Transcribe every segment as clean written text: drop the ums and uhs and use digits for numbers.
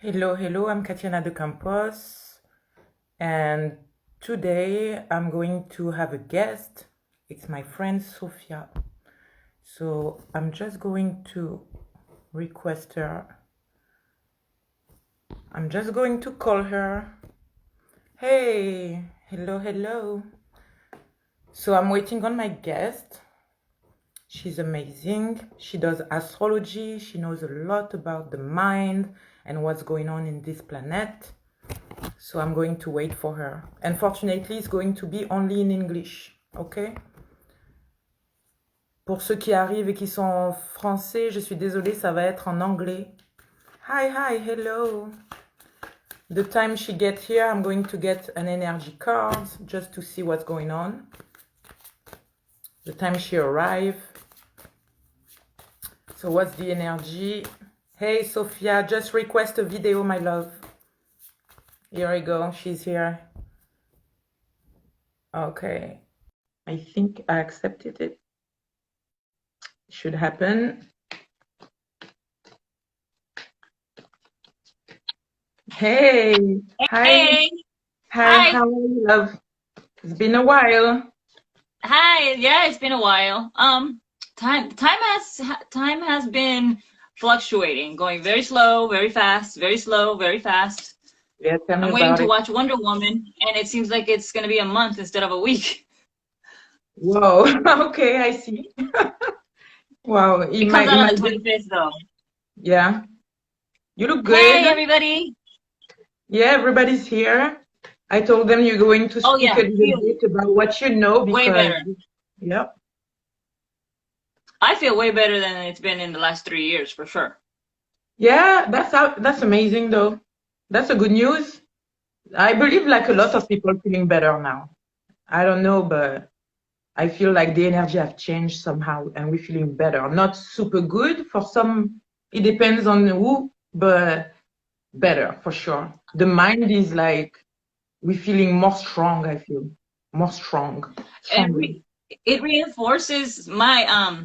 Hello, hello, I'm Katiana de Campos, and today I'm going to have a guest. It's my friend Sophia. So I'm just going to request her. I'm just going to call her. Hey, hello, hello. So I'm waiting on my guest. She's amazing. She does astrology. She knows a lot about the mind and what's going on in this planet. So I'm going to wait for her. Unfortunately, it's going to be only in English, okay? Pour ceux qui arrivent et qui sont en français, je suis désolée, ça va être en anglais. Hi, hi, hello. The time she gets here, I'm going to get an energy card just to see what's going on. The time she arrives. So what's the energy? Hey, Sophia, just request a video, my love. Here we go, she's here. Okay, I think I accepted it. Should happen. Hey, hi. Hey. Hi, how are you, love? It's been a while. Hi. Yeah, it's been a while. Time has been fluctuating, going very slow, very fast, very slow, very fast. Yeah, tell me I'm waiting about to it. watch Wonder Woman, and it seems like it's gonna be a month instead of a week. Whoa, okay, I see. Wow, It comes out on the 25th, though. Yeah, you look good. Hey, everybody. Yeah, everybody's here. I told them you're going to speak yeah, a little bit about what you know because, way better. Yep. I feel way better than it's been in the last 3 years, for sure. Yeah, that's amazing though. That's a good news. I believe like a lot of people feeling better now. I don't know, but I feel like the energy have changed somehow and we're feeling better. Not super good for some, it depends on who, but better for sure. The mind is like, we're feeling more strong, I feel. More strong. And it reinforces my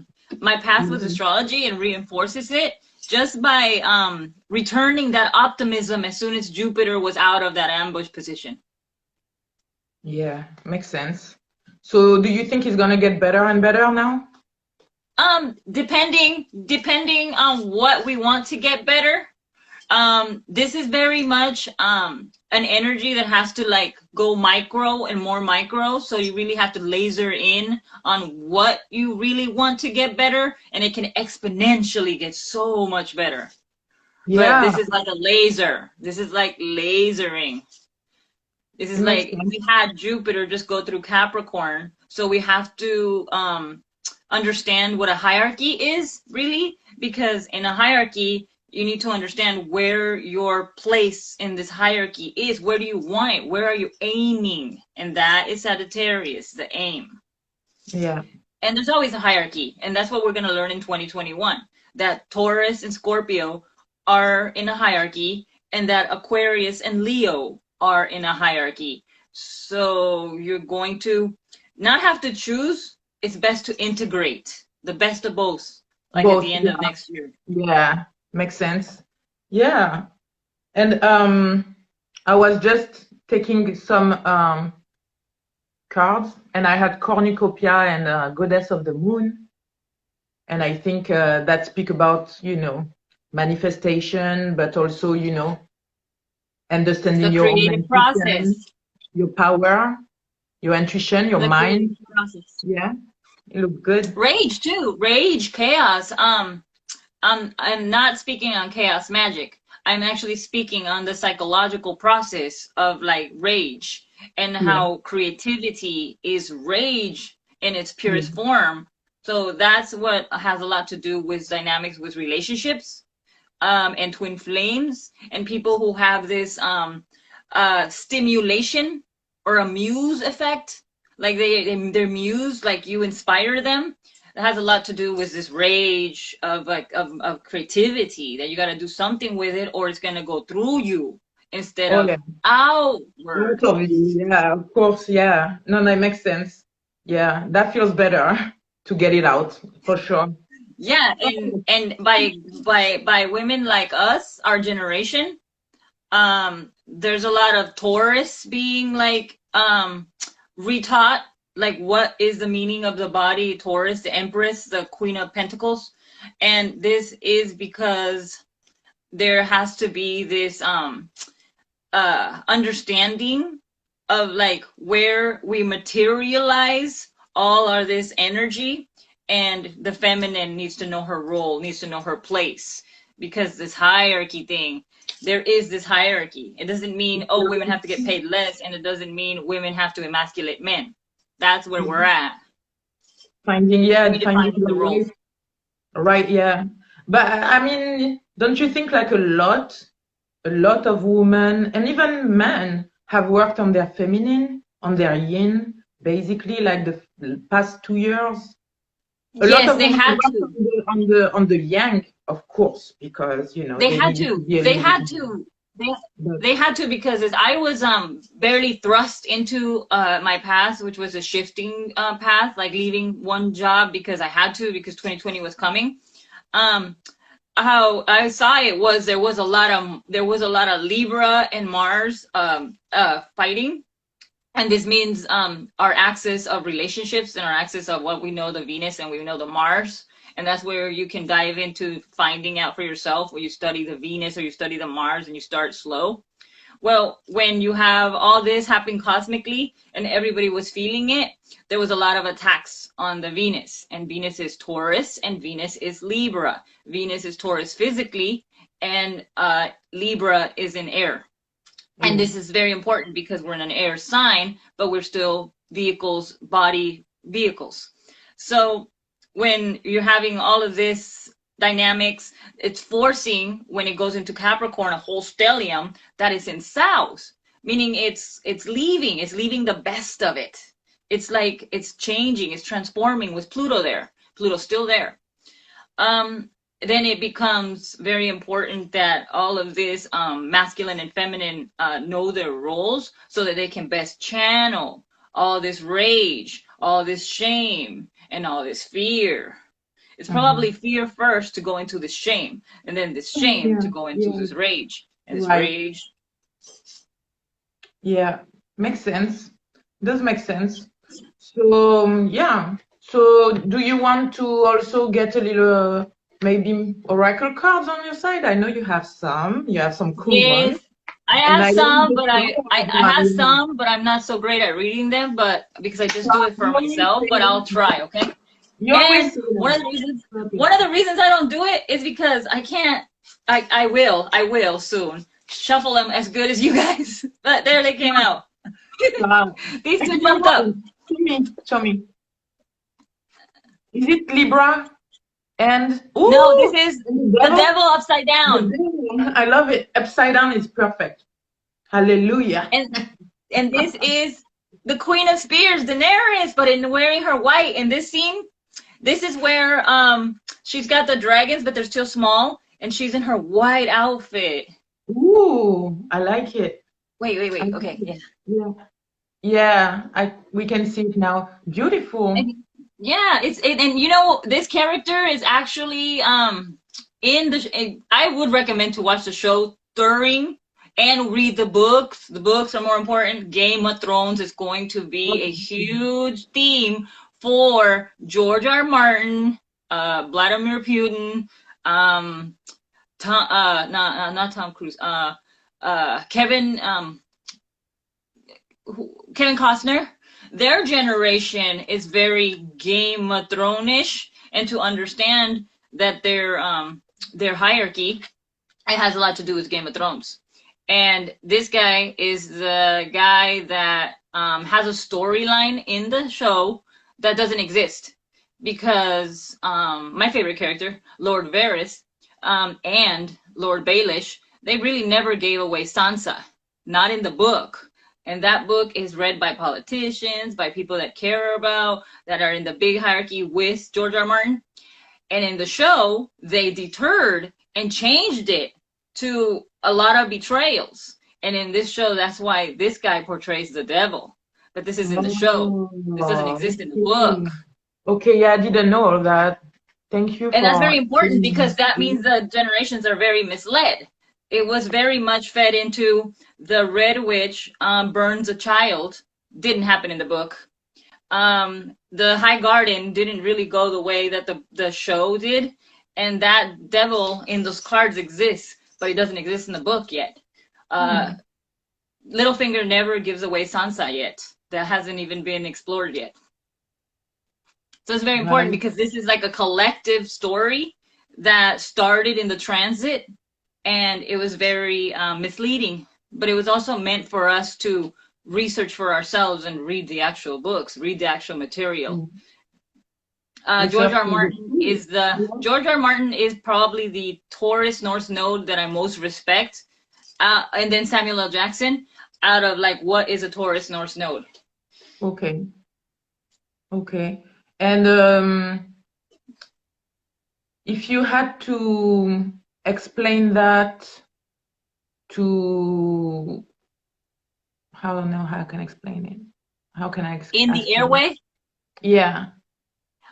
path with astrology and reinforces it just by returning that optimism as soon as Jupiter was out of that ambush position. Yeah, makes sense. So do you think it's gonna get better and better now? Depending on what we want to get better. This is very much an energy that has to like go micro and more micro. So you really have to laser in on what you really want to get better, and it can exponentially get so much better. Yeah. But this is like a laser. This is like lasering. This is like we had Jupiter just go through Capricorn. So we have to understand what a hierarchy is really, because in a hierarchy, you need to understand where your place in this hierarchy is. Where do you want it? Where are you aiming? And that is Sagittarius, the aim. Yeah. And there's always a hierarchy. And that's what we're going to learn in 2021. That Taurus and Scorpio are in a hierarchy, and that Aquarius and Leo are in a hierarchy. So you're going to not have to choose. It's best to integrate the best of both, like both, at the end of next year. Yeah, makes sense. Yeah. And I was just taking some cards, and I had cornucopia and goddess of the moon. And I think that speak about, you know, manifestation, but also, you know, understanding your creative process, your power, your intuition, your mind. Yeah, you look good. Rage too. Rage, chaos. I'm not speaking on chaos magic. I'm actually speaking on the psychological process of like rage and how creativity is rage in its purest form. So that's what has a lot to do with dynamics with relationships, and twin flames, and people who have this stimulation or a muse effect, like they're muse, like you inspire them. That has a lot to do with this rage of like of creativity, that you got to do something with it or it's going to go through you instead of outward. Yeah, of course. Yeah, no, that makes sense. Yeah, that feels better to get it out for sure. Yeah, and by women like us, our generation, there's a lot of Taurus being like retaught, like what is the meaning of the body, Taurus, the Empress, the Queen of Pentacles. And this is because there has to be this understanding of like where we materialize all of this energy, and the feminine needs to know her role, needs to know her place, because this hierarchy thing, there is this hierarchy. It doesn't mean, oh, women have to get paid less, and it doesn't mean women have to emasculate men. That's where we're at. Finding the role. Right, yeah. But I mean, don't you think like a lot of women and even men have worked on their feminine, on their yin, basically like the past 2 years? Yes, they had to. On the yang, of course, because you know they had to. They had to because as I was barely thrust into my path, which was a shifting path, like leaving one job because I had to, because 2020 was coming. How I saw it was there was a lot of Libra and Mars fighting. And this means our axis of relationships and our axis of what we know, the Venus, and we know the Mars. And that's where you can dive into finding out for yourself, where you study the Venus or you study the Mars and you start slow. Well, when you have all this happening cosmically and everybody was feeling it, there was a lot of attacks on the Venus. And Venus is Taurus and Venus is Libra. Venus is Taurus physically, and Libra is in air. And this is very important because we're in an air sign, but we're still vehicles, body vehicles. So when you're having all of this dynamics, it's forcing, when it goes into Capricorn, a whole stellium that is in South, meaning it's leaving the best of it. It's like it's changing, it's transforming with Pluto there. Pluto's still there. Then it becomes very important that all of this masculine and feminine know their roles so that they can best channel all this rage, all this shame, and all this fear. It's probably fear first to go into this shame, and then this shame to go into this rage, and this rage. Yeah, makes sense. Does make sense. So yeah. So do you want to also get a little maybe oracle cards on your side? I know you have some. You have some cool ones. I have some, but I have some, but I'm not so great at reading them. But because I just do it for myself, but I'll try. Okay. And one of the reasons I don't do it is because I can't. I will soon shuffle them as good as you guys. But there they came out. Wow. These two jumped up. Show me. Is it Libra? And no, this is the devil upside down. I love it. Upside down is perfect. Hallelujah. And this is the Queen of Spears, Daenerys, but in wearing her white in this scene. This is where she's got the dragons, but they're still small, and she's in her white outfit. Ooh, I like it. Wait. Okay, yeah. We can see it now. Beautiful. Yeah, and you know, this character is actually I would recommend to watch the show during and read the books. The books are more important. Game of Thrones is going to be a huge theme for George R. Martin, Vladimir Putin, not Tom Cruise, Kevin Costner. Their generation is very Game of Thrones-ish, and to understand that their hierarchy, it has a lot to do with Game of Thrones. And this guy is the guy that has a storyline in the show that doesn't exist, because my favorite character, Lord Varys, and Lord Baelish, they really never gave away Sansa, not in the book. And that book is read by politicians, by people that care about, that are in the big hierarchy with George R. Martin. And in the show, they deterred and changed it to a lot of betrayals. And in this show, that's why this guy portrays the devil. But this is in the show. This doesn't exist in the book. Okay, yeah, I didn't know all that. Thank you. And that's very important, because that means the generations are very misled. it was very much fed into the Red Witch burns a child. Didn't happen in the book. The High Garden didn't really go the way that the show did, and that devil in those cards exists, but it doesn't exist in the book yet. Littlefinger never gives away Sansa yet. That hasn't even been explored yet. So it's very important because this is like a collective story that started in the transit, and it was very misleading, but it was also meant for us to research for ourselves and read the actual books, read the actual material. George R. Martin is probably the Taurus North Node that I most respect, and then Samuel L. Jackson. Out of like, what is a Taurus North Node? Okay. And if you had to explain that to, I don't know how I can explain it. How can I explain in the airway? Yeah.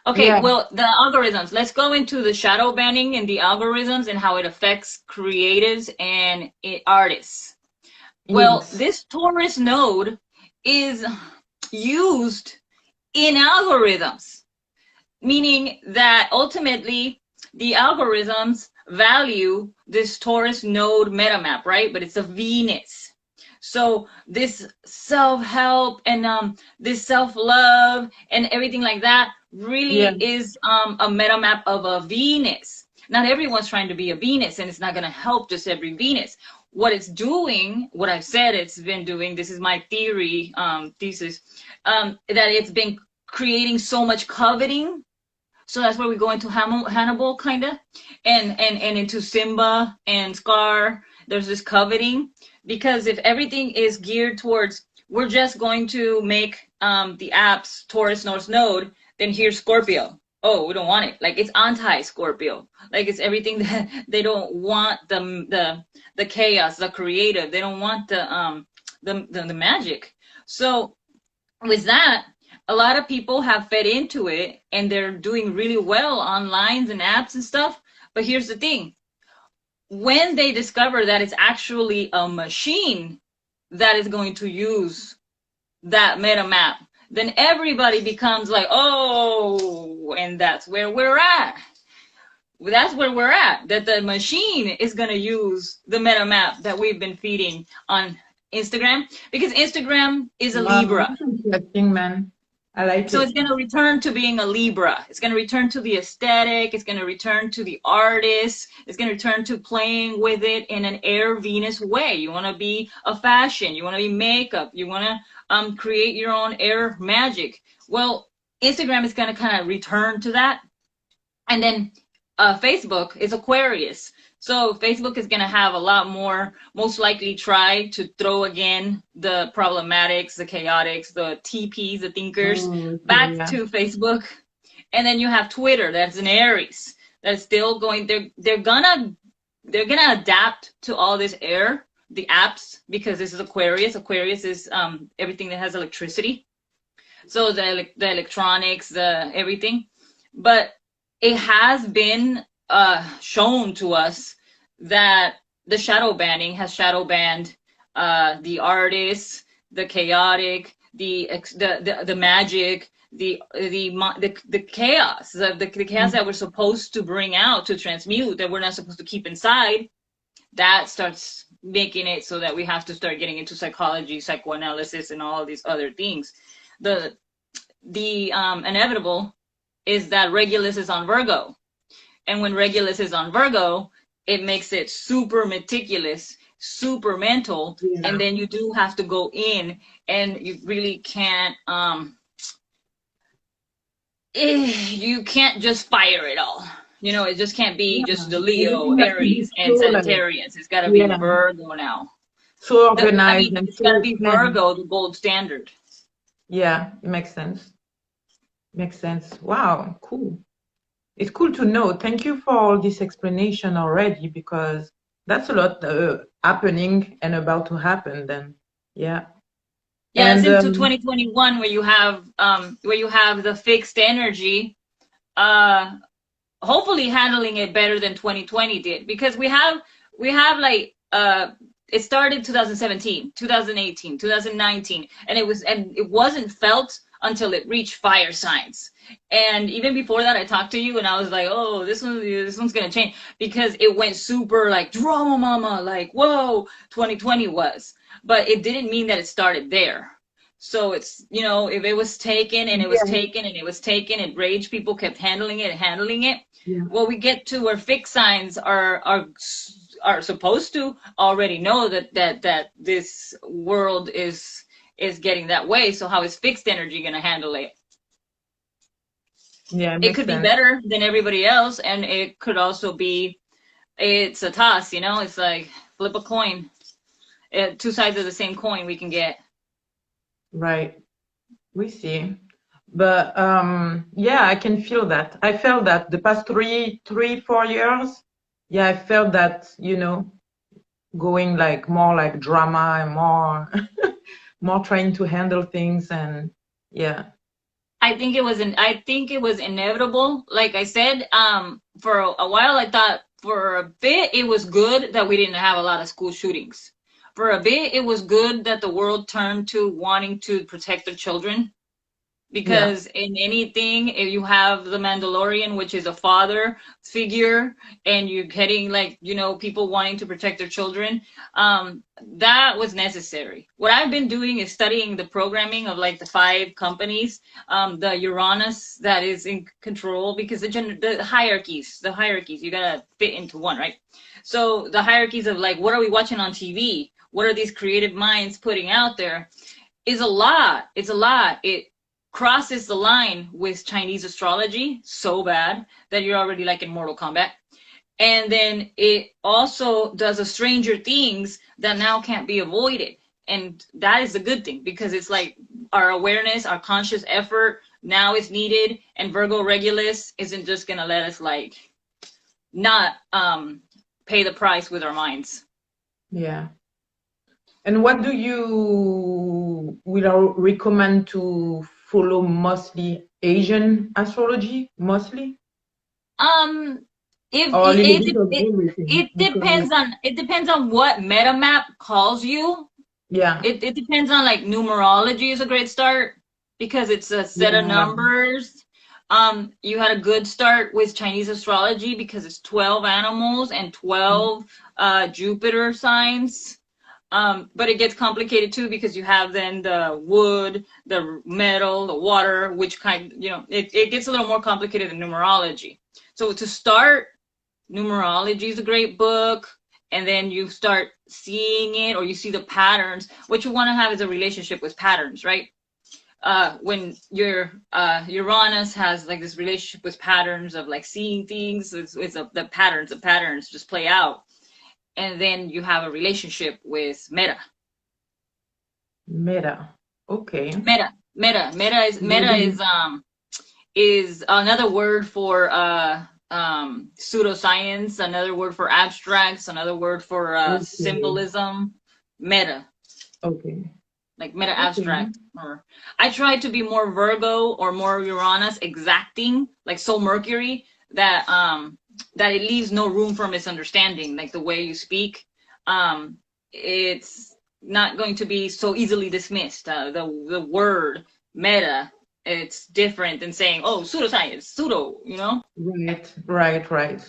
Okay, yeah. Well, the algorithms. Let's go into the shadow banning and the algorithms and how it affects creatives and artists. Well, this Taurus node is used in algorithms, meaning that ultimately the algorithms value this Taurus node metamap, right? But it's a Venus. So this self-help and this self-love and everything like that really is a metamap of a Venus. Not everyone's trying to be a Venus, and it's not going to help just every Venus. What it's doing, what I've said it's been doing, this is my theory, thesis, that it's been creating so much coveting. So that's where we go into Hannibal, kind of, and into Simba and Scar. There's this coveting, because if everything is geared towards, we're just going to make the apps Taurus North Node, then here's Scorpio. Oh, we don't want it. Like, it's anti-Scorpio. Like, it's everything that they don't want, the chaos, the creative. They don't want the magic. So with that, a lot of people have fed into it, and they're doing really well on lines and apps and stuff. But here's the thing. When they discover that it's actually a machine that is going to use that meta map, then everybody becomes like, oh, and that's where we're at. That's where we're at, that the machine is going to use the meta map that we've been feeding on Instagram, because Instagram is a Libra. Interesting, man. I like it. So it's going to return to being a Libra. It's going to return to the aesthetic. It's going to return to the artist. It's going to return to playing with it in an air Venus way. You want to be a fashion. You want to be makeup. You want to create your own air magic. Well, Instagram is going to kind of return to that. And then Facebook is Aquarius. So Facebook is going to have a lot more, most likely try to throw again the problematics, the chaotics, the TPs, the thinkers back to Facebook. And then you have Twitter, that's an Aries, that's still going, they're gonna adapt to all this air, the apps, because this is Aquarius. Aquarius is everything that has electricity. So the electronics, the everything. But it has been shown to us that the shadow banning has shadow banned the artists, the chaotic, the magic, the chaos, the chaos that we're supposed to bring out, to transmute, that we're not supposed to keep inside. That starts making it so that we have to start getting into psychology, psychoanalysis, and all of these other things. The inevitable is that Regulus is on Virgo. And when Regulus is on Virgo, it makes it super meticulous, super mental. And then you do have to go in, and you really can't, you can't just fire it all. You know, it just can't be just the Leo, Aries, and Sagittarius. It's got to be Virgo now. So organized. It's got to be Virgo, the gold standard. Yeah, it makes sense. Makes sense. Wow, cool. It's cool to know. Thank you for all this explanation already, because that's a lot happening and about to happen then. Yeah. Yeah, and, it's into 2021 where you have the fixed energy, hopefully handling it better than 2020 did, because we have like it started 2017, 2018, 2019, and it wasn't felt until it reached fire signs. And even before that, I talked to you and I was like, oh, this one's gonna change, because it went super like drama mama, like whoa, 2020 was. But it didn't mean that it started there. So it's, you know, if it was taken and it was taken and it was taken, and rage people kept handling it and handling it. Yeah. Well, we get to where fixed signs are supposed to already know that this world is getting that way. So how is fixed energy going to handle it? Yeah, it could be better than everybody else, and it could also be, it's a toss, you know. It's like flip a coin. Two sides of the same coin we can get. Right. We see. But yeah, I can feel that. I felt that the past 4 years. Yeah, I felt that, you know, going like more like drama and more more trying to handle things, and yeah. I think it was inevitable. Like I said, for a while I thought, for a bit it was good that we didn't have a lot of school shootings. For a bit it was good that the world turned to wanting to protect their children. Because in anything, if you have the Mandalorian, which is a father figure, and you're getting like, you know, people wanting to protect their children, that was necessary. What I've been doing is studying the programming of like the 5 companies, the Uranus that is in control, because the hierarchies, you gotta fit into one, right? So the hierarchies of like, what are we watching on TV? What are these creative minds putting out there? Is a lot. It's a lot. It crosses the line with Chinese astrology so bad that you're already like in Mortal Kombat. And then it also does a Stranger Things that now can't be avoided. And that is a good thing, because it's like our awareness, our conscious effort now is needed. And Virgo Regulus isn't just going to let us like not pay the price with our minds. Yeah. And what do you will recommend to follow? Mostly Asian astrology, mostly? It depends on what meta map calls you. Yeah. It depends on, like, numerology is a great start, because it's a set of numbers. You had a good start with Chinese astrology because it's 12 animals and 12 Jupiter signs. But it gets complicated too, because you have then the wood, the metal, the water, which kind, you know, it gets a little more complicated than numerology. So to start, numerology is a great book, and then you start seeing it, or you see the patterns. What you want to have is a relationship with patterns, right? When your Uranus has like this relationship with patterns of like seeing things, the patterns just play out. And then you have a relationship with meta. Meta. Okay. Meta is another word for pseudoscience, another word for abstracts, another word for symbolism. Meta. Okay. Like meta abstract. Or I try to be more Virgo or more Uranus exacting, like Sol Mercury, that it leaves no room for misunderstanding. Like the way you speak, it's not going to be so easily dismissed. The word meta, it's different than saying, oh, pseudoscience, pseudo, you know? Right.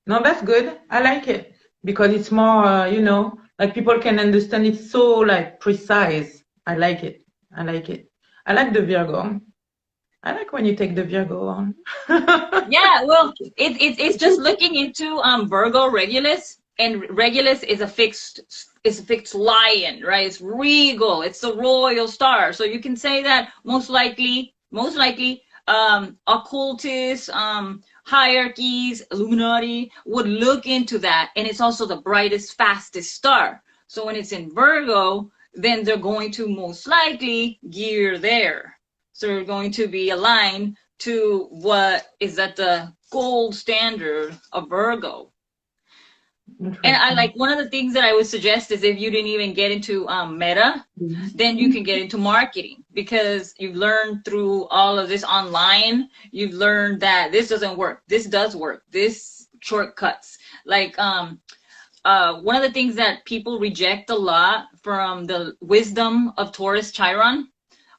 No, that's good. I like it, because it's more, you know, like people can understand it, so like precise. I like it. I like the Virgo. I like when you take the Virgo on. Yeah, well, it's just looking into Virgo Regulus, and Regulus is a fixed lion, right? It's regal. It's the royal star. So you can say that most likely, occultists, hierarchies, Illuminati would look into that, and it's also the brightest, fastest star. So when it's in Virgo, then they're going to most likely gear there. So they're going to be aligned to what is at the gold standard of Virgo. And I like, one of the things that I would suggest is, if you didn't even get into meta, then you can get into marketing, because you've learned through all of this online, you've learned that this doesn't work, this does work, this shortcuts. Like one of the things that people reject a lot from the wisdom of Taurus Chiron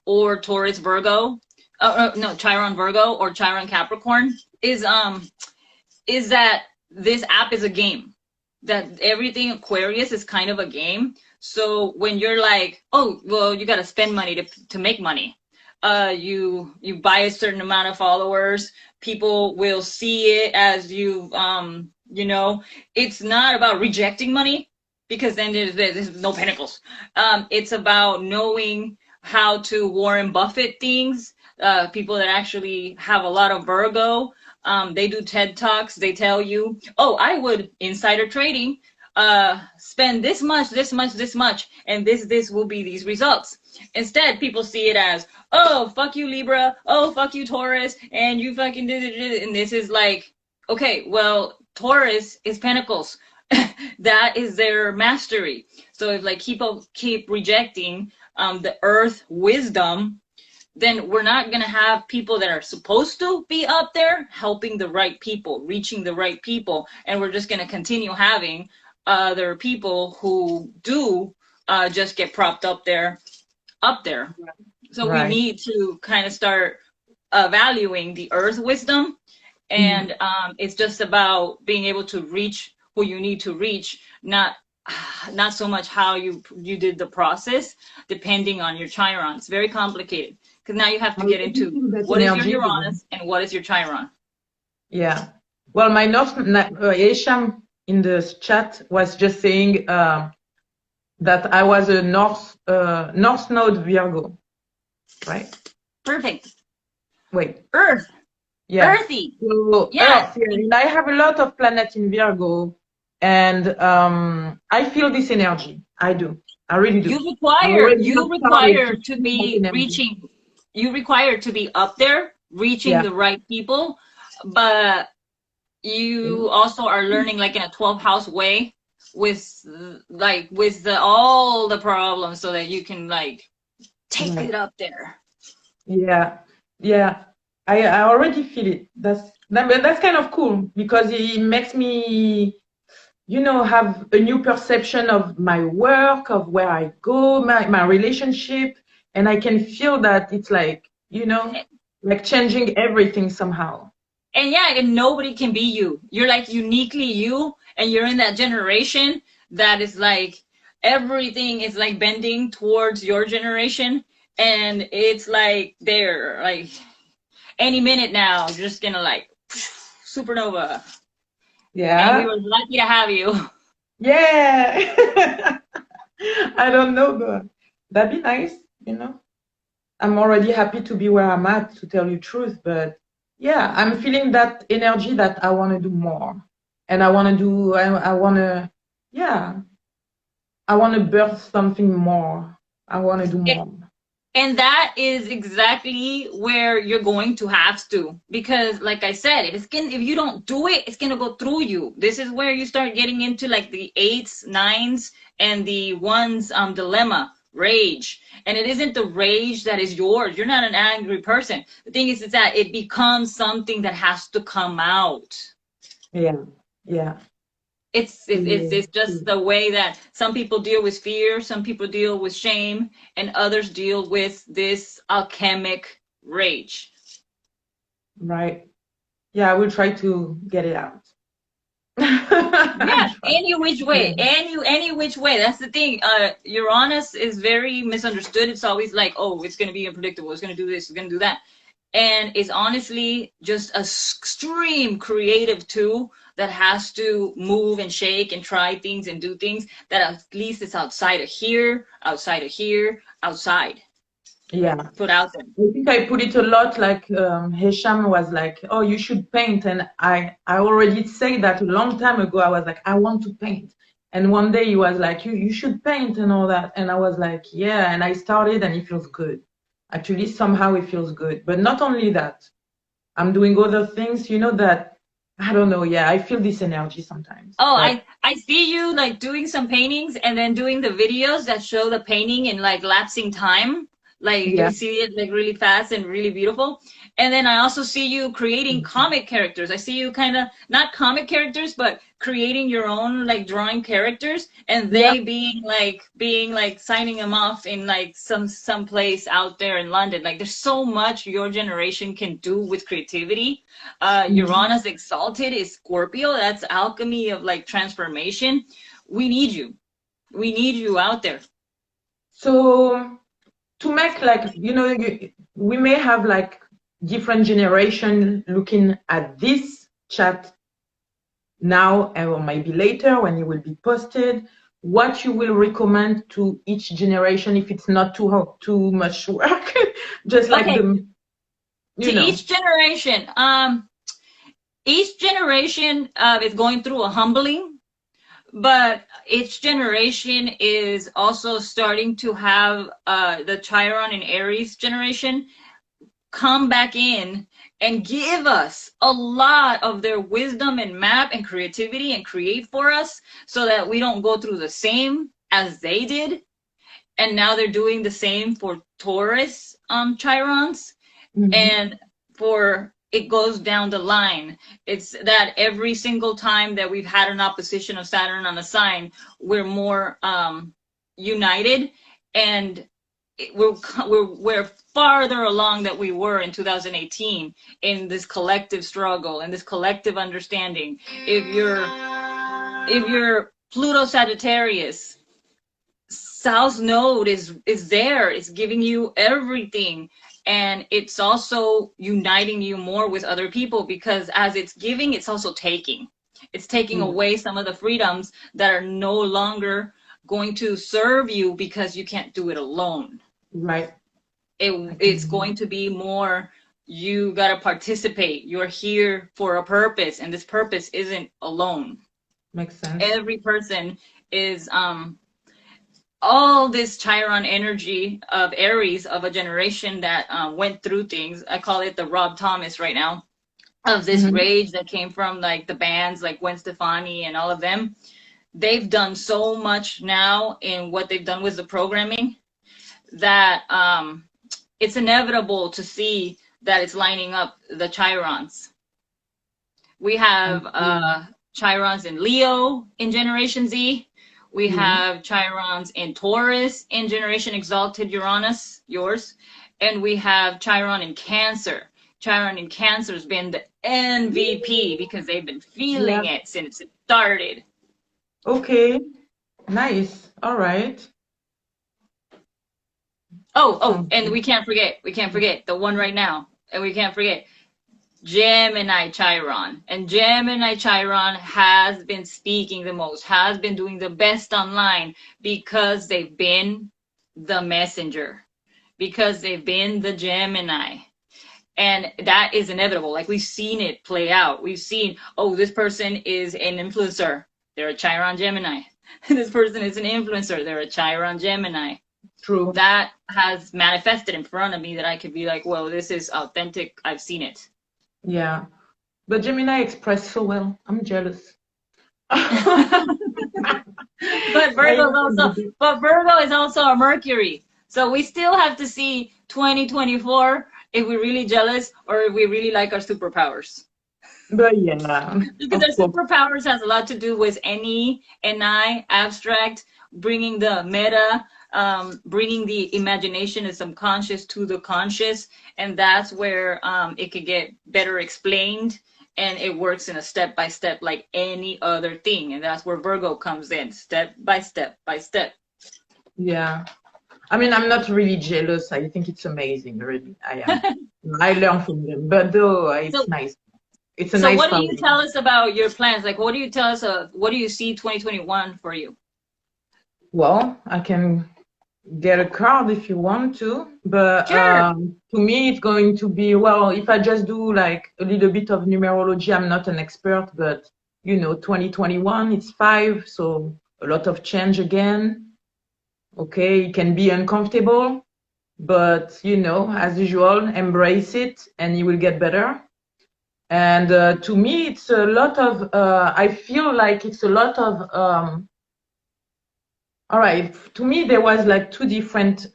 or Taurus Virgo, no, Chiron Virgo or Chiron Capricorn is that this app is a game. That everything Aquarius is kind of a game. So when you're like, oh, well, you got to spend money to make money. You buy a certain amount of followers. People will see it as you, you know, it's not about rejecting money because then there's no pentacles. It's about knowing how to Warren Buffett things. People that actually have a lot of Virgo. They do TED Talks. They tell you, oh, I would insider trading, spend this much, and this will be these results. Instead, people see it as, oh, fuck you, Libra. Oh, fuck you, Taurus. And you fucking did it. And this is like, okay, well, Taurus is pentacles. That is their mastery. So if like keep rejecting the earth wisdom, then we're not going to have people that are supposed to be up there helping the right people, reaching the right people. And we're just going to continue having other people who do just get propped up there. So we need to kind of start valuing the earth wisdom. And it's just about being able to reach who you need to reach, not so much how you did the process, depending on your Chiron. It's very complicated. Because now you have to get into what is your Uranus and what is your Chiron. Yeah. Well, my Esham in the chat was just saying that I was a North Node Virgo, right? Perfect. Wait. Earth. Yeah. Earthy. So, yeah. Earth, and I have a lot of planets in Virgo, and I feel this energy. I do. I really do. You require to be reaching. You require to be up there, reaching the right people, but you also are learning like in a 12th house way with all the problems so that you can like take it up there. Yeah. I already feel it. That's kind of cool because it makes me, you know, have a new perception of my work, of where I go, my relationship. And I can feel that it's like, you know, like changing everything somehow. And yeah, and nobody can be you. You're like uniquely you, and you're in that generation that is like, everything is like bending towards your generation. And it's like they're like, any minute now, you're just gonna like, supernova. Yeah. And we were lucky to have you. Yeah. I don't know, but that'd be nice. You know, I'm already happy to be where I'm at, to tell you the truth. But yeah, I'm feeling that energy that I want to do more. And I want to do, I want to, yeah, I want to birth something more. I want to do more. And that is exactly where you're going to have to. Because like I said, if you don't do it, it's going to go through you. This is where you start getting into like the 8s, 9s, and the 1s dilemma. Rage. And it isn't the rage that is yours. You're not an angry person. The thing is that it becomes something that has to come out. Yeah. It's just the way that some people deal with fear, some people deal with shame, and others deal with this alchemic rage. Right. Yeah, I will try to get it out. Yeah, any which way, any which way. That's the thing. Uranus is very misunderstood. It's always like, oh, it's going to be unpredictable. It's going to do this. It's going to do that. And it's honestly just a extreme creative tool that has to move and shake and try things and do things that at least it's outside of here, outside. Yeah. Put out there. I think I put it a lot like Hesham was like, oh, you should paint. And I already said that a long time ago. I was like, I want to paint. And one day he was like, you should paint and all that. And I was like, yeah. And I started and it feels good. Actually, somehow it feels good. But not only that, I'm doing other things, you know, that, I don't know. Yeah, I feel this energy sometimes. Oh, like, I see you like doing some paintings and then doing the videos that show the painting in like lapsing time. Like Yeah. you see it like really fast and really beautiful. And then I also see you creating comic characters. I see you kind of not comic characters, but creating your own like drawing characters, and Yeah. they being like signing them off in like some place out there in London. Like there's so much your generation can do with creativity. Uranus exalted is Scorpio. That's alchemy of like transformation. We need you. We need you out there. So to make like, we may have like different generation looking at this chat now or maybe later when it will be posted, what you will recommend to each generation if it's not too much work, just like Okay. the, Each generation is going through a humbling, but each generation is also starting to have the Chiron and Aries generation come back in and give us a lot of their wisdom and map and creativity and create for us, so that we don't go through the same as they did. And now they're doing the same for Taurus Chirons. And for it goes down the line. It's that every single time that we've had an opposition of Saturn on a sign, we're more united, and we're farther along than we were in 2018 in this collective struggle and this collective understanding. If you're Pluto Sagittarius, South Node is there. It's giving you everything. And it's also uniting you more with other people, because as it's giving, it's also taking. It's taking away some of the freedoms that are no longer going to serve you because you can't do it alone. Right. It's going to be more, you got to participate. You're here for a purpose, and this purpose isn't alone. Makes sense. Every person is all this Chiron energy of Aries, of a generation that went through things. I call it the Rob Thomas right now, of this rage that came from like the bands like Gwen Stefani and all of them. They've done so much now in what they've done with the programming that it's inevitable to see that it's lining up the Chirons. We have Chirons in Leo in Generation Z. We have Chirons in Taurus in Generation Exalted Uranus, yours. And we have Chiron in Cancer. Chiron in Cancer has been the MVP because they've been feeling it since it started. Okay. Nice. All right. Oh, and we can't forget the one right now. And we can't forget Gemini Chiron. And Gemini Chiron has been speaking the most, has been doing the best online, because they've been the messenger, because they've been the Gemini. And that is inevitable. Like, we've seen it play out. We've seen, oh, this person is an influencer. They're a Chiron Gemini. This person is an influencer. They're a Chiron Gemini. True. That has manifested in front of me, that I could be like, well, this is authentic. I've seen it. Yeah, but Gemini expressed so well. I'm jealous. But Virgo is also a Mercury. So we still have to see 2024 if we're really jealous or if we really like our superpowers. But yeah. Because our superpowers has a lot to do with NI, abstract, bringing the meta, bringing the imagination and subconscious to the conscious, and that's where it could get better explained, and it works in a step by step like any other thing, and that's where Virgo comes in, step by step by step. Yeah, I mean, I'm not really jealous. I think it's amazing, really. I am. I learn from them, but though it's nice. It's a nice. So what do you tell us about your plans? Like, what do you tell us of, what do you see 2021 for you? Well, I can get a card if you want to, but sure. To me it's going to be, well, if I just do like a little bit of numerology, I'm not an expert, but 2021, it's 5, so a lot of change again. Okay, it can be uncomfortable, but as usual, embrace it and you will get better. And to me, it's a lot of I feel like it's a lot of All right. To me, there was like two different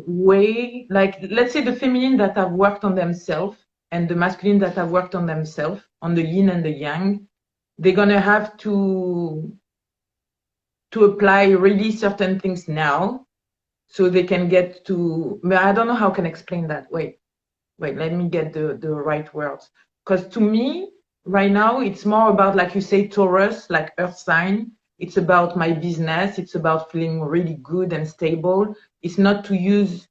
way. Like, let's say the feminine that have worked on themselves and the masculine that have worked on themselves, on the yin and the yang. They're gonna have to apply really certain things now, so they can get to. I don't know how I can explain that. Wait, let me get the right words. Because to me, right now, it's more about, like you say, Taurus, like earth sign. It's about my business. It's about feeling really good and stable. It's not to use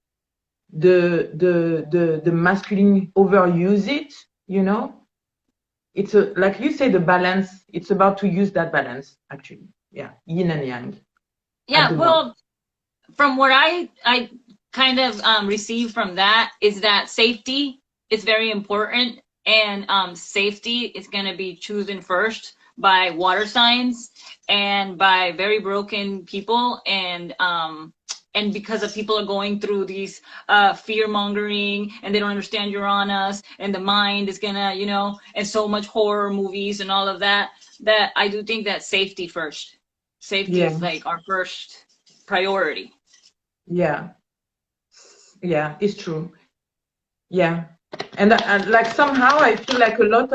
the masculine, overuse it, you know? It's like you say, the balance. It's about to use that balance, actually. Yeah, yin and yang. Yeah, well, from what I kind of receive from that is that safety is very important, and safety is going to be chosen first by water signs and by very broken people, and because of people are going through these fear mongering, and they don't understand Uranus, and the mind is gonna, you know, and so much horror movies and all of that, that I do think that safety first. Safety is like our first priority. Yeah, it's true. Yeah, and like somehow I feel like a lot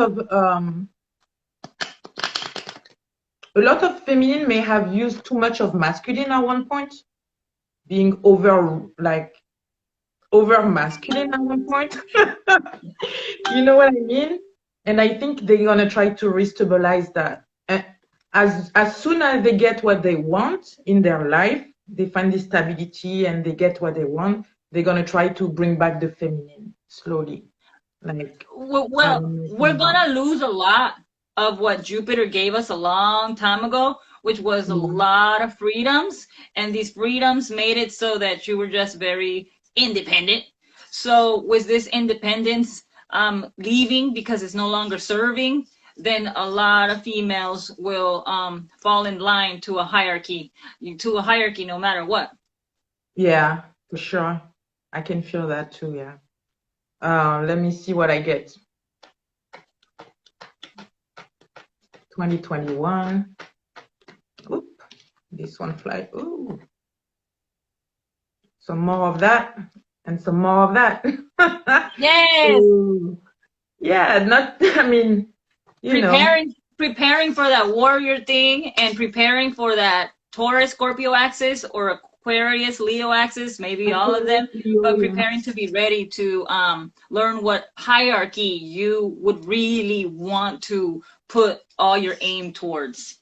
of feminine may have used too much of masculine at one point, being over masculine at one point. You know what I mean? And I think they're gonna try to restabilize that. As soon as they get what they want in their life, they find the stability and they get what they want, they're gonna try to bring back the feminine slowly. Like, well, we're gonna lose a lot of what Jupiter gave us a long time ago, which was a lot of freedoms, and these freedoms made it so that you were just very independent. So with this independence leaving because it's no longer serving, then a lot of females will fall in line to a hierarchy no matter what. Yeah, for sure. I can feel that too, yeah. Let me see what I get. 2021. Oop, this one fly. Ooh. Some more of that and some more of that. Yes. Ooh. Yeah, not, I mean, preparing for that warrior thing, and preparing for that Taurus Scorpio axis or Aquarius Leo axis, maybe all of them, but preparing to be ready to learn what hierarchy you would really want to put all your aim towards.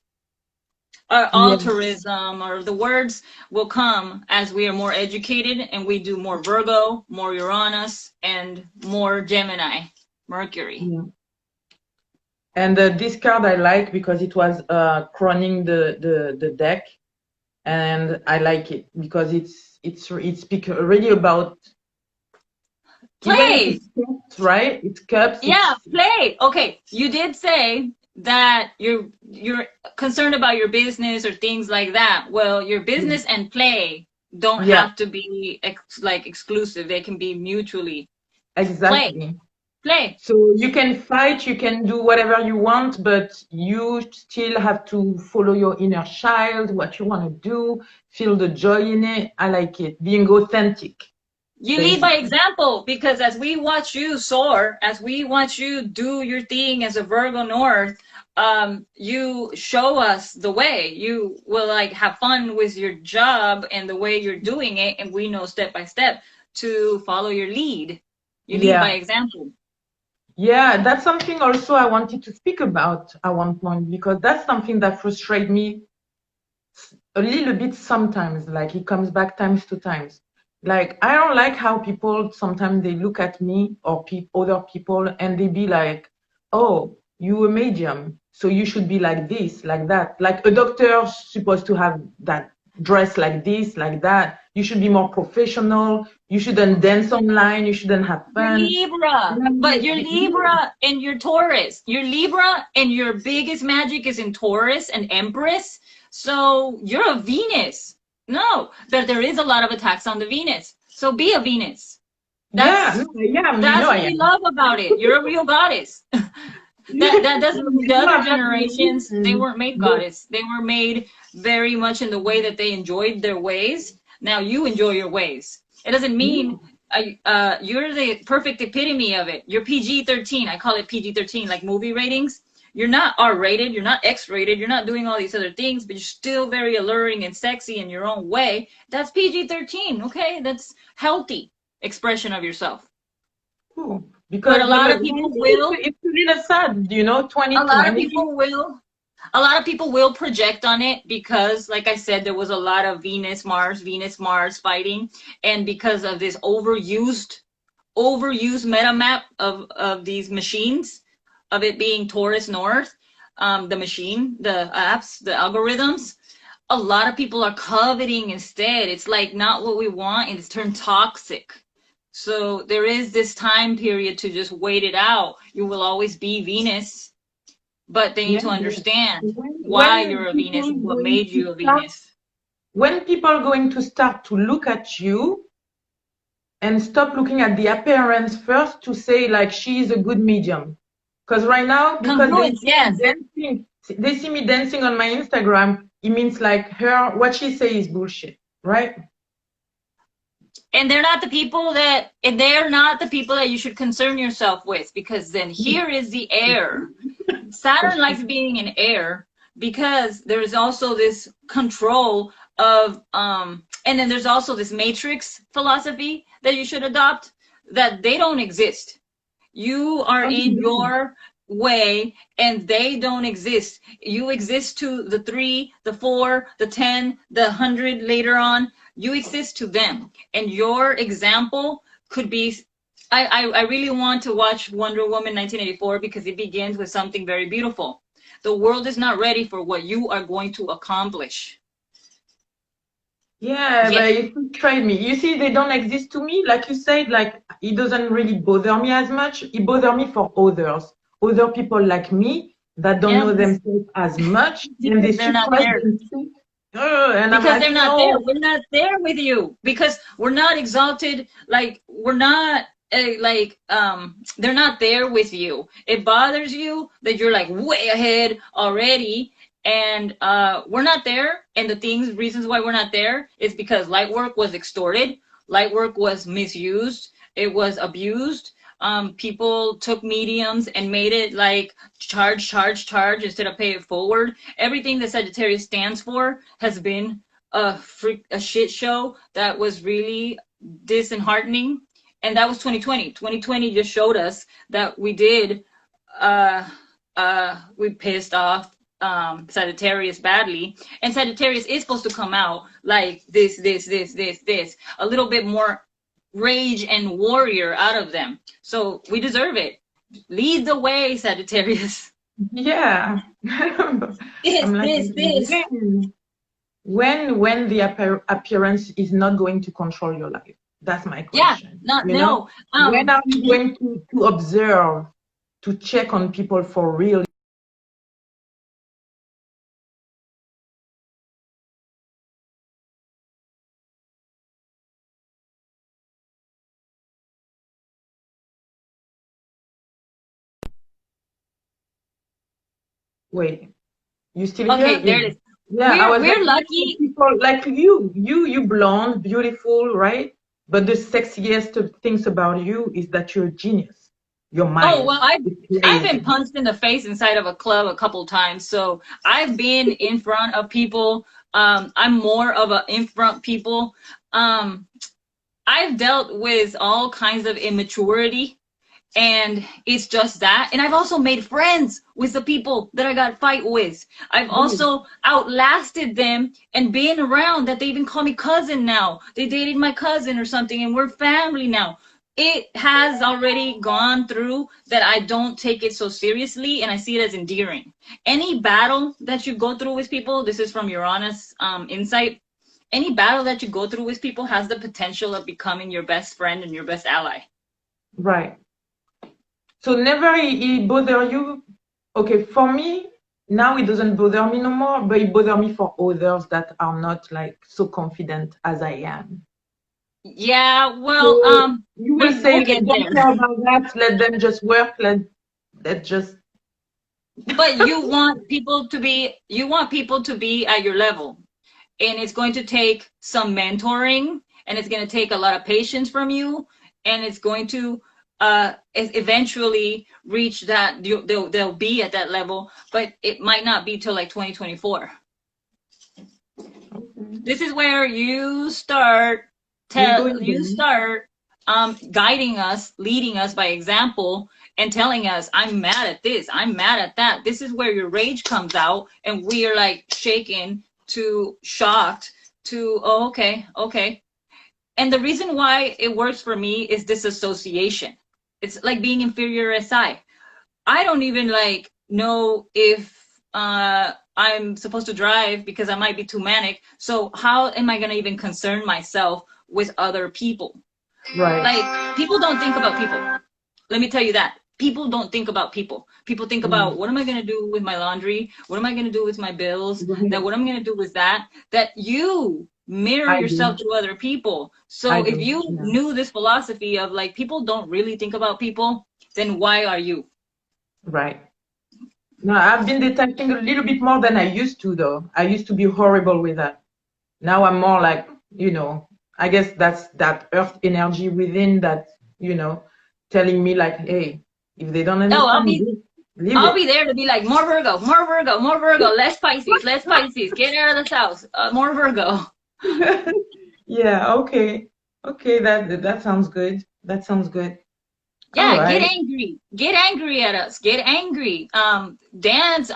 Altruism, or the words will come as we are more educated and we do more Virgo, more Uranus, and more Gemini, Mercury. Yeah. And this card I like because it was crowning the deck, and I like it because it's really about play, cups, right? It's cups. Yeah, play. Okay, you did say that you're concerned about your business or things like that. Well, your business and play don't have to be like exclusive. They can be mutually. Exactly. Play. So you can fight, you can do whatever you want, but you still have to follow your inner child, what you want to do, feel the joy in it. I like it. Being authentic. You lead by example, because as we watch you soar, as we watch you do your thing as a Virgo North, you show us the way. You will like have fun with your job and the way you're doing it, and we know step by step to follow your lead. You lead by example. Yeah, that's something also I wanted to speak about at one point, because that's something that frustrates me a little bit sometimes. Like, it comes back times to times. Like, I don't like how people sometimes they look at me or other people and they be like, oh, you a medium, so you should be like this, like that. Like, a doctor's supposed to have that dress like this, like that. You should be more professional. You shouldn't dance online. You shouldn't have fun. You're Libra, but you're Libra and you're Taurus. You're Libra and your biggest magic is in Taurus and Empress. So you're a Venus. No, but there is a lot of attacks on the Venus. So be a Venus. That's what we love about it. You're a real goddess. That doesn't mean the other generations, they weren't made goddess. They were made very much in the way that they enjoyed their ways. Now you enjoy your ways. It doesn't mean you're the perfect epitome of it. You're PG-13. I call it PG-13, like movie ratings. You're not R-rated, you're not X-rated, you're not doing all these other things, but you're still very alluring and sexy in your own way. That's PG-13, okay? That's healthy expression of yourself. Cool. Because but a lot of people will. It's really sad, you know. 2020. A lot of people will. A lot of people will project on it because, like I said, there was a lot of Venus Mars fighting, and because of this overused meta map of these machines, of it being Taurus North, the machine, the apps, the algorithms. A lot of people are coveting instead. It's like not what we want, and it's turned toxic. So there is this time period to just wait it out. You will always be Venus, but they need to understand why you're a Venus, what made you a Venus. When people are going to start to look at you and stop looking at the appearance first to say like she is a good medium. Because right now, because they see me dancing on my Instagram, it means like what she says is bullshit, right? And they're not the people that you should concern yourself with, because then here is the air. Saturn likes being in air because there's also this control of, and then there's also this matrix philosophy that you should adopt, that they don't exist. You are in your way and they don't exist. You exist to the 3, the 4, the 10, the 100 later on. You exist to them, and your example could be. I really want to watch Wonder Woman 1984 because it begins with something very beautiful. The world is not ready for what you are going to accomplish. Yeah, but if you tried me, you see, they don't exist to me. Like you said, like it doesn't really bother me as much. It bothers me for other people like me that don't know themselves as much, and they're not there. Because they're not there. We're not there with you because we're not exalted. Like we're not they're not there with you. It bothers you that you're like way ahead already, and we're not there. And the reasons why we're not there is because light work was extorted, light work was misused, it was abused. People took mediums and made it like charge instead of pay it forward. Everything that Sagittarius stands for has been a shit show that was really disheartening. And that was 2020. 2020 just showed us that we pissed off Sagittarius badly. And Sagittarius is supposed to come out like this, a little bit more rage and warrior out of them. So we deserve it. Lead the way, Sagittarius. Yeah. When the appearance is not going to control your life? That's my question. Yeah, when are you going to observe, to check on people for real? Wait, you still here? Okay, there it is. Yeah, we're lucky. People like you blonde, beautiful, right? But the sexiest things about you is that you're a genius. Your mind. Oh, well, I've been punched in the face inside of a club a couple times, so I've been in front of people. I'm more of an in front people. I've dealt with all kinds of immaturity. And it's just that. And I've also made friends with the people that I got fight with. I've also outlasted them and been around that they even call me cousin now. They dated my cousin or something and we're family now. It has already gone through that. I don't take it so seriously and I see it as endearing. Any battle that you go through with people, this is from Uranus insight, any battle that you go through with people has the potential of becoming your best friend and your best ally. Right. So never it bother you. Okay, for me, now it doesn't bother me no more, but it bother me for others that are not like so confident as I am. Yeah, well, so, you will say, don't care about that, let them just work, let's just But you want people to be at your level. And it's going to take some mentoring, and it's going to take a lot of patience from you, and it's going to eventually reach that. They'll be at that level, but it might not be till like 2024. This is where you start guiding us, leading us by example, and telling us, I'm mad at this, I'm mad at that. This is where your rage comes out, and we are like shaken to shocked to, oh, okay. And the reason why it works for me is disassociation. It's like being inferior SI. I don't even like know if I'm supposed to drive because I might be too manic. So how am I going to even concern myself with other people? Right. Like, people don't think about people. Let me tell you that. People don't think about people. People think about, what am I going to do with my laundry? What am I going to do with my bills? That what I'm going to do with that? That you mirror yourself to other people. So if you knew this philosophy of like, people don't really think about people, then why are you? Right. No, I've been detecting a little bit more than I used to, though. I used to be horrible with that. Now I'm more like, you know, I guess that's that earth energy within that, you know, telling me like, hey, if they don't understand, I'll be there to be like, more Virgo, more Virgo, more Virgo, less Pisces, less Pisces, get out of the south, more Virgo. Yeah, okay. Okay, that sounds good. That sounds good. Yeah, right. Get angry at us. Get angry. Dance.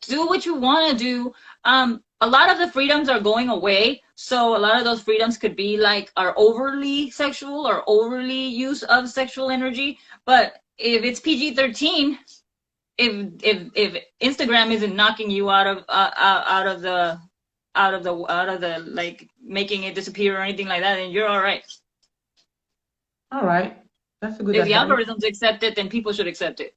Do what you want to do. A lot of the freedoms are going away. So a lot of those freedoms could be like our overly sexual or overly use of sexual energy. But if it's PG-13, if Instagram isn't knocking you out of the like making it disappear or anything like that, then you're all right. All right. That's a good If the advice. algorithms accept it, then people should accept it.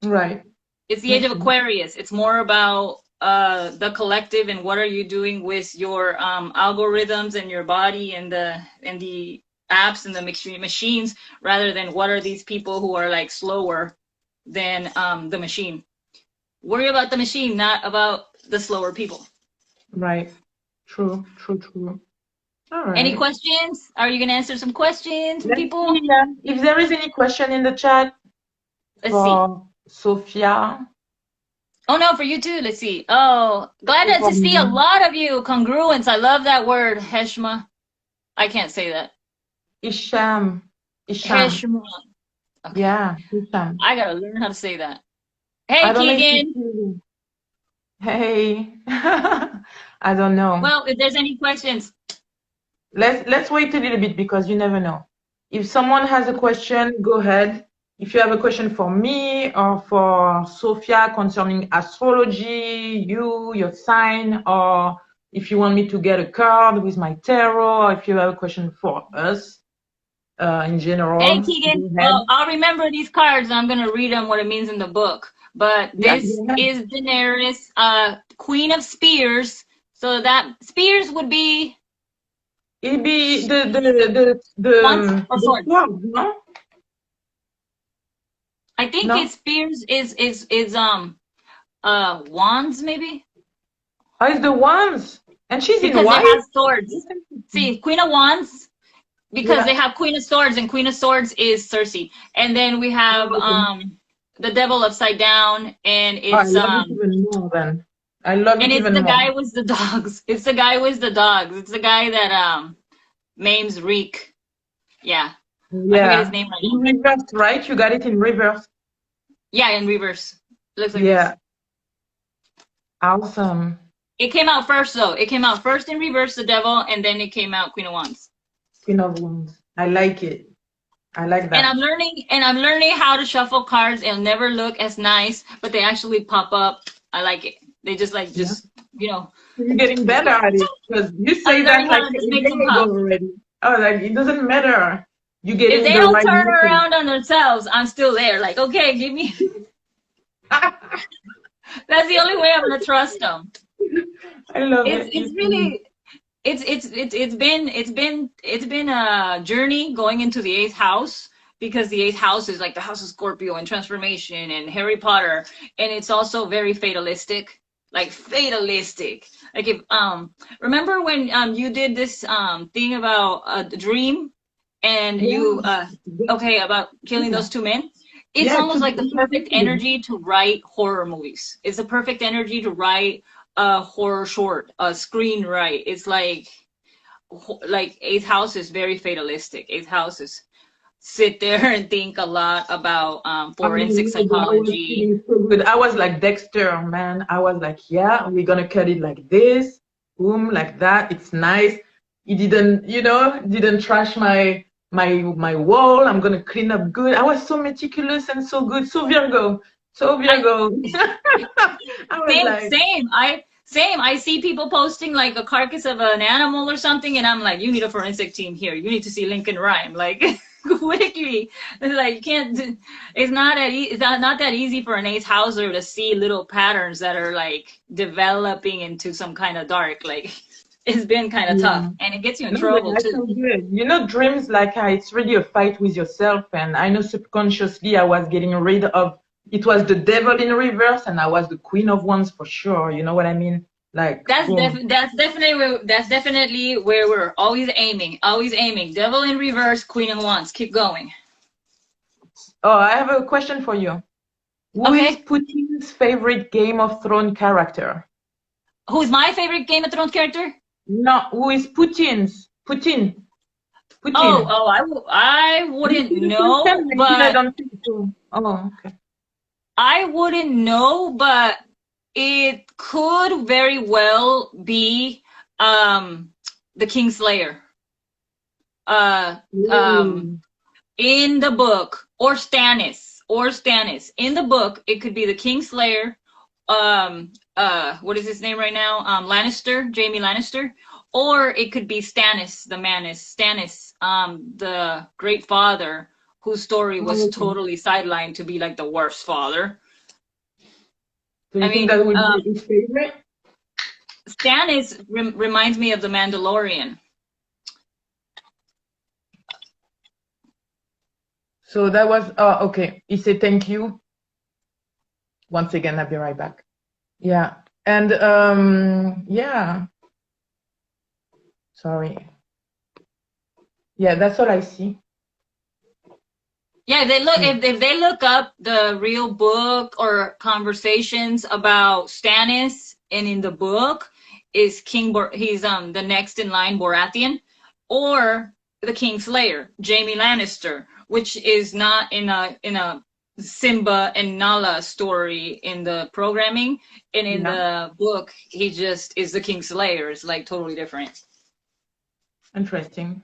Right. It's the age of Aquarius. It's more about the collective and what are you doing with your algorithms and your body and the apps and the machines, rather than what are these people who are like slower than the machine. Worry about the machine, not about the slower people. Right. True. All right. Any questions? Are you going to answer some questions from people? Yeah. If there is any question in the chat, let's see. Sophia. Oh no, for you too. Let's see. Oh, glad to see a lot of you. Congruence. I love that word. Heshma. I can't say that. Isham. Heshma. Okay. Yeah, Isham. I gotta learn how to say that. Hey, Keegan. Hey. I don't know. Well, if there's any questions. Let's wait a little bit because you never know. If someone has a question, go ahead. If you have a question for me or for Sophia concerning astrology, your sign, or if you want me to get a card with my tarot, or if you have a question for us in general. Hey, Keegan. Well, I'll remember these cards. I'm going to read them what it means in the book. But this is Daenerys, Queen of Spears. So that Spears would be... It'd be the sword, no? I think it's Spears is wands, maybe. Oh, it's the wands, and she's because in white. They have swords. See, Queen of Wands, because they have Queen of Swords, and Queen of Swords is Cersei, and then we have the Devil upside down, and it's I love it even more then. I love it even more. And it's the guy with the dogs. It's the guy with the dogs. It's the guy that maims Reek. Yeah. I forget his name right now. In reverse, right? You got it in reverse. Yeah, in reverse. Looks like this. Awesome. It came out first though. It came out first in reverse, the Devil, and then it came out Queen of Wands. Queen of Wands. I like it. I like that. And I'm learning how to shuffle cards. It'll never look as nice, but they actually pop up. I like it. They just you know. You're getting better at it because you say that like already. Oh, like it doesn't matter. You get if they don't turn around on themselves, I'm still there. Like, okay, give me. That's the only way I'm gonna trust them. I love it. It's really, it's been a journey going into the 8th house because the 8th house is like the house of Scorpio and transformation and Harry Potter, and it's also very fatalistic, like fatalistic. Like if remember when you did this thing about the dream, and you okay, about killing those 2 men. It's almost like the perfect energy to write horror movies. It's the perfect energy to write a horror short, a screenwrite. It's like 8th house is very fatalistic. 8th house is sit there and think a lot about forensic psychology. I was so good. I was like Dexter, man. I was like, yeah, we're gonna cut it like this, boom, like that. It's nice. He didn't, you know, didn't trash my wall. I'm gonna clean up good. I was so meticulous and so good, so Virgo, so Virgo. Same. I see people posting like a carcass of an animal or something, and I'm like, you need a forensic team here. You need to see Lincoln Rhyme, like quickly. It's like you can't. It's not that easy for an 8th houser to see little patterns that are like developing into some kind of dark. Like it's been kind of tough, and it gets you in trouble too. So good. You know, dreams like it's really a fight with yourself, and I know subconsciously I was getting rid of. It was the devil in reverse, and I was the Queen of Wands for sure. You know what I mean? Like that's definitely where we're always aiming. Devil in reverse, Queen of Wands. Keep going. Oh, I have a question for you. Who is Putin's favorite Game of Thrones character? Who's my favorite Game of Thrones character? No, who is Putin's? Putin. Oh, I wouldn't know, but I don't think so. Oh, okay. I wouldn't know, but it could very well be the Kingslayer. In the book, or Stannis. In the book, it could be the Kingslayer. What is his name right now? Lannister, Jaime Lannister. Or it could be Stannis, the Great Father, whose story was totally sidelined to be like the worst father. Do you think that would be his favorite? Stannis reminds me of the Mandalorian. So that was, okay. He said thank you. Once again, I'll be right back. Yeah. And, yeah. Sorry. Yeah, that's all I see. Yeah, if they look up the real book or conversations about Stannis, and in the book is he's the next in line Baratheon, or the Kingslayer, Jaime Lannister, which is not in a Simba and Nala story in the programming, and in the book he just is the Kingslayer. It's like totally different. Interesting.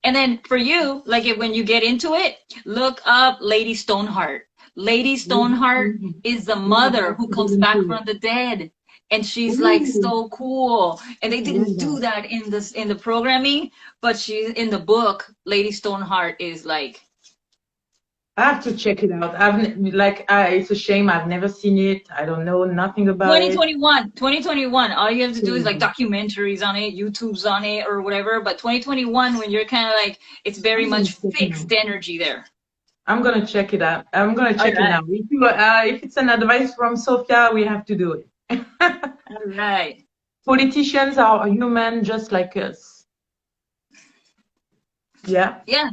And then for you, like when you get into it, look up Lady Stoneheart. Lady Stoneheart is the mother who comes back from the dead, and she's like so cool. And they didn't do that in the programming, but she's in the book. Lady Stoneheart is like. I have to check it out. It's a shame I've never seen it. I don't know nothing about 2021. All you have to do is like documentaries on it, YouTube's on it, or whatever. But 2021, when you're kind of like, it's very much fixed energy there. I'm gonna check it out. I'm gonna check it out. If it's an advice from Sophia, we have to do it. All right. Politicians are human, just like us. Yeah. Yeah.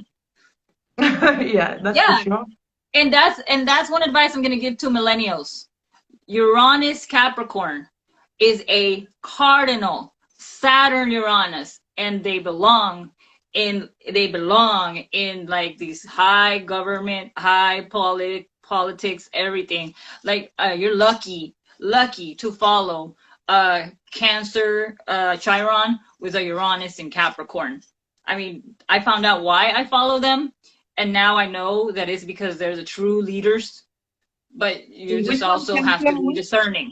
Yeah, that's for sure. And that's one advice I'm gonna give to millennials. Uranus Capricorn is a cardinal Saturn Uranus, and they belong in like these high government, high politics, everything. Like you're lucky to follow Cancer Chiron with a Uranus in Capricorn. I mean, I found out why I follow them. And now I know that it's because they're the true leaders, but you just also have to be discerning.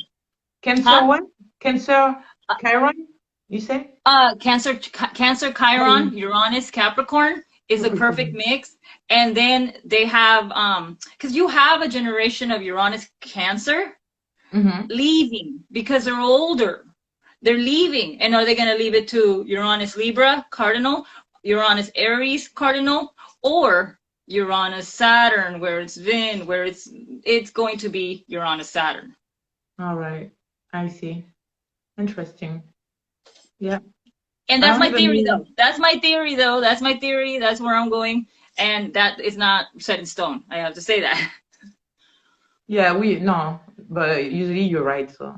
Cancer what? Cancer Chiron, you say? Cancer Chiron, Uranus Capricorn is a perfect mix. And then they have, because you have a generation of Uranus Cancer leaving because they're older. They're leaving. And are they going to leave it to Uranus Libra, Cardinal, Uranus Aries, Cardinal? Or Uranus, Saturn, where it's Vin, where it's going to be Uranus, Saturn. All right. I see. Interesting. Yeah. And I that's don't my even theory, know. though. That's my theory, though. That's my theory. That's where I'm going. And that is not set in stone. I have to say that. Yeah, no, but usually you're right, so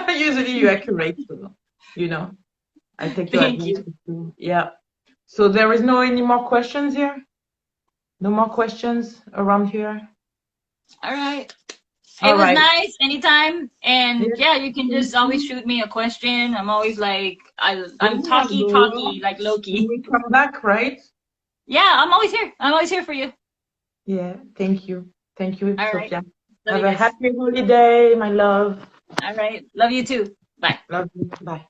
usually you're accurate, so you know, I take your Thank advice you. with you. Yeah. So there is no any more questions here? No more questions around here? All right. It All was right. nice anytime. And Yeah. yeah, you can Thank just always you. shoot me a question. I'm always like, I'm Yeah, talky, Laura, like you Loki. will come back, right? Yeah, I'm always here. I'm always here for you. Yeah. Thank you. Thank you, All right. Sophia. Love Have you a guys. happy holiday, my love. All right. Love you too. Bye. Love you. Bye.